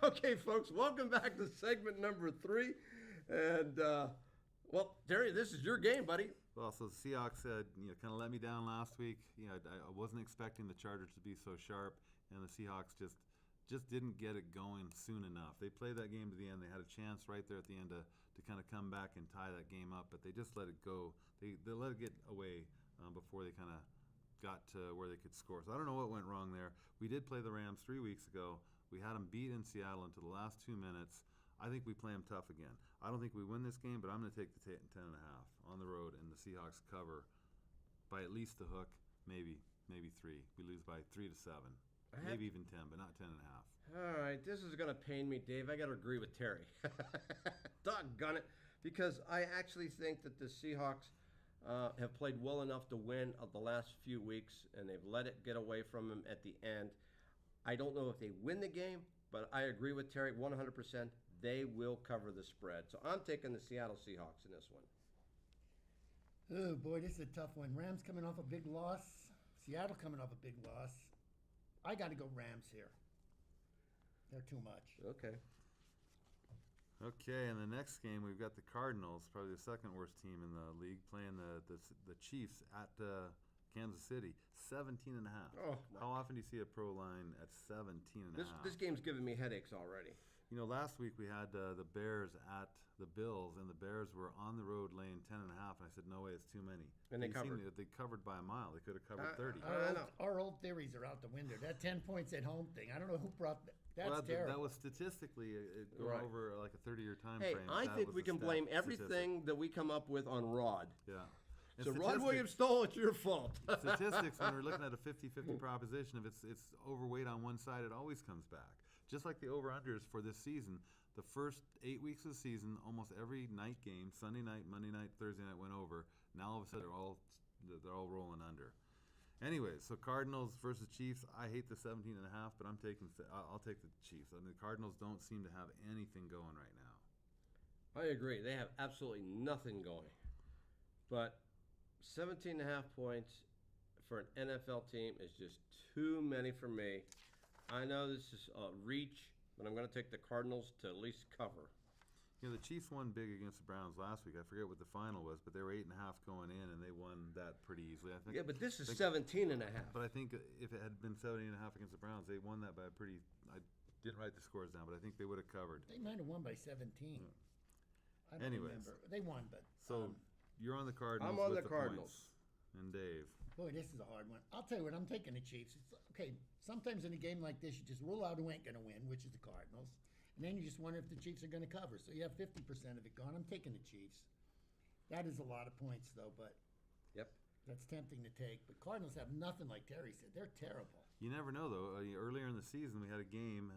Okay, folks, welcome back to segment number 3. And, well, Terry, this is your game, buddy. Well, so the Seahawks kind of let me down last week. I wasn't expecting the Chargers to be so sharp, and the Seahawks just didn't get it going soon enough. They played that game to the end. They had a chance right there at the end to kind of come back and tie that game up, but they just let it go. They let it get away before they kind of got to where they could score. So I don't know what went wrong there. We did play the Rams 3 weeks ago. We had them beat in Seattle until the last 2 minutes. I think we play them tough again. I don't think we win this game, but I'm going to take the 10.5 on the road, and the Seahawks cover by at least the hook, maybe 3. We lose by 3 to 7, maybe even 10, but not 10.5. All right, this is going to pain me, Dave. I got to agree with Terry. Doggone it. Because I actually think that the Seahawks have played well enough to win of the last few weeks, and they've let it get away from them at the end. I don't know if they win the game, but I agree with Terry 100%. They will cover the spread. So I'm taking the Seattle Seahawks in this one. Oh, boy, this is a tough one. Rams coming off a big loss. Seattle coming off a big loss. I got to go Rams here. They're too much. Okay. Okay, in the next game, we've got the Cardinals, probably the second worst team in the league, playing the Chiefs at Kansas City, 17.5. Oh, how often do you see a pro line at 17.5? This game's giving me headaches already. Last week we had the Bears at the Bills, and the Bears were on the road laying 10.5, and I said, no way, it's too many. And they covered. They covered by a mile. They could have covered 30. Our old theories are out the window. That 10 points at home thing, I don't know who brought that. That's terrible. That was statistically going over like a 30-year time hey, frame. I think we can blame everything that we come up with on Rod. Yeah. So Rod Williams stole, it's your fault. Statistics, when we're looking at a 50-50 proposition, if it's overweight on one side, it always comes back. Just like the over-unders for this season, the first 8 weeks of the season, almost every night game, Sunday night, Monday night, Thursday night went over. Now all of a sudden they're all rolling under. Anyways, so Cardinals versus Chiefs. I hate the 17.5, but I'll take the Chiefs. I mean, the Cardinals don't seem to have anything going right now. I agree. They have absolutely nothing going. But 17.5 points for an NFL team is just too many for me. I know this is a reach, but I'm going to take the Cardinals to at least cover. The Chiefs won big against the Browns last week. I forget what the final was, but they were 8.5 going in, and they won that pretty easily. I think. Yeah, but this is 17.5. But I think if it had been 17.5 against the Browns, they won that by a pretty. I didn't write the scores down, but I think they would have covered. They might have won by 17. I don't remember. They won, but. So you're on the Cardinals. I'm on with the Cardinals. Points. And Dave. Boy, this is a hard one. I'll tell you what, I'm taking the Chiefs. It's okay. Sometimes in a game like this, you just rule out who ain't going to win, which is the Cardinals. And then you just wonder if the Chiefs are going to cover. So you have 50% of it gone. I'm taking the Chiefs. That is a lot of points, though, but Yep. That's tempting to take. But Cardinals have nothing, like Terry said. They're terrible. You never know, though. Earlier in the season, we had a game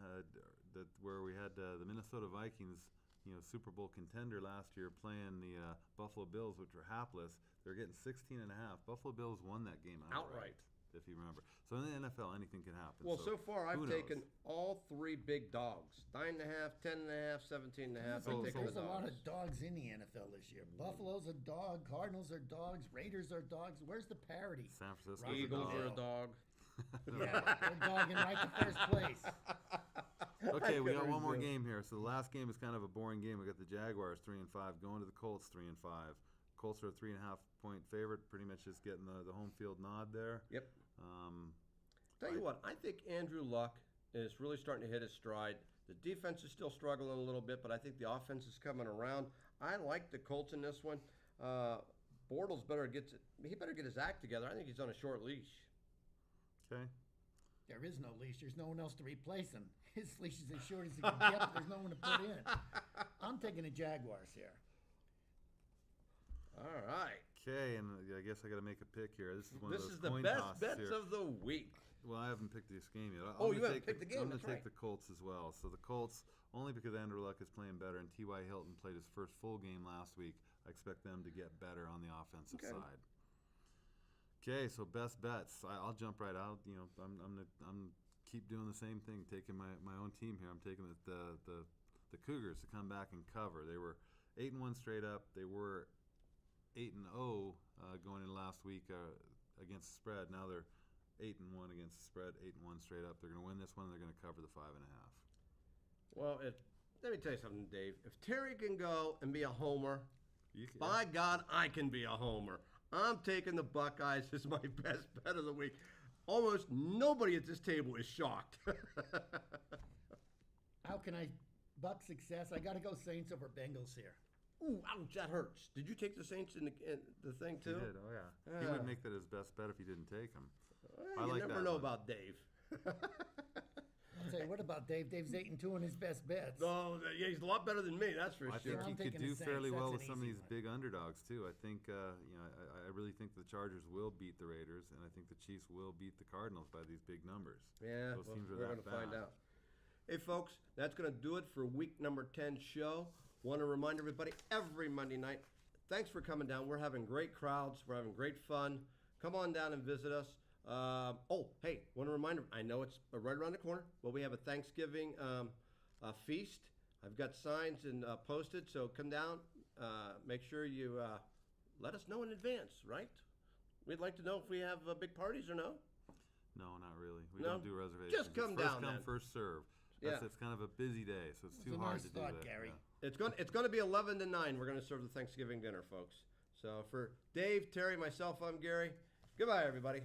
where we had the Minnesota Vikings, Super Bowl contender last year, playing the Buffalo Bills, which were hapless. They were getting 16.5. Buffalo Bills won that game outright. If you remember. So in the NFL, anything can happen. Well, so far I've taken all 3 big dogs. 9.5, 10.5, 17.5. There's a lot of dogs in the NFL this year. Buffalo's a dog. Cardinals are dogs. Raiders are dogs. Where's the parity? San Francisco. Eagles are a dog. Yeah, they're dogging right to first place. Okay, we got one more game here. So the last game is kind of a boring game. We got the Jaguars 3-5 going to the Colts 3-5. Colts are a 3.5-point favorite, pretty much just getting the home field nod there. Yep. Tell you what, I think Andrew Luck is really starting to hit his stride. The defense is still struggling a little bit, but I think the offense is coming around. I like the Colts in this one. Bortles better get his act together. I think he's on a short leash. Okay. There is no leash. There's no one else to replace him. His leash is as short as he can get, but there's no one to put in. I'm taking the Jaguars here. All right. Okay, and I guess I got to make a pick here. This is one of those This is the coin best tosses bets here. of the week. Well, I haven't picked this game yet. You haven't picked the game. I'm going to take right. the Colts as well. So the Colts, only because Andrew Luck is playing better, and T.Y. Hilton played his first full game last week. I expect them to get better on the offensive side. Okay, so best bets. I'll jump right out. I'm keep doing the same thing, taking my own team here. I'm taking the Cougars to come back and cover. They were 8-1 straight up. They were 8-0 going in last week against the spread. Now they're 8-1 against the spread, 8-1 straight up. They're going to win this one. And they're going to cover the 5.5. Well, let me tell you something, Dave. If Terry can go and be a homer, You can- by God, I can be a homer. I'm taking the Buckeyes as my best bet of the week. Almost nobody at this table is shocked. How can I buck success? I got to go Saints over Bengals here. Ooh, ouch, that hurts. Did you take the Saints in the thing He too? did, oh yeah. He would make that his best bet if he didn't take him. You I like never that know one. about Dave. I'll tell you, what about Dave? Dave's 8-2 in his best bets. Oh, yeah, he's a lot better than me, that's for I sure. think I'm he could taking the do Saints. fairly That's well an with some of easy these one. big underdogs too. I think, I really think the Chargers will beat the Raiders, and I think the Chiefs will beat the Cardinals by these big numbers. Yeah, Those well, teams are we're that going to find bad. out. Hey, folks, that's going to do it for week number 10 show. Want to remind everybody every Monday night, thanks for coming down. We're having great crowds. We're having great fun. Come on down and visit us. Hey, want to remind, I know it's right around the corner, but we have a Thanksgiving feast. I've got signs and posted, so come down. Make sure you let us know in advance, right? We'd like to know if we have big parties or no. No, not really. We No? don't do reservations. Just It's come first down come, then. first serve. Yeah. It's kind of a busy day, so it's It's too a hard nice to do thought, that. Gary. Yeah. It's going to be 11 to 9. We're going to serve the Thanksgiving dinner, folks. So for Dave, Terry, myself, I'm Gary. Goodbye, everybody.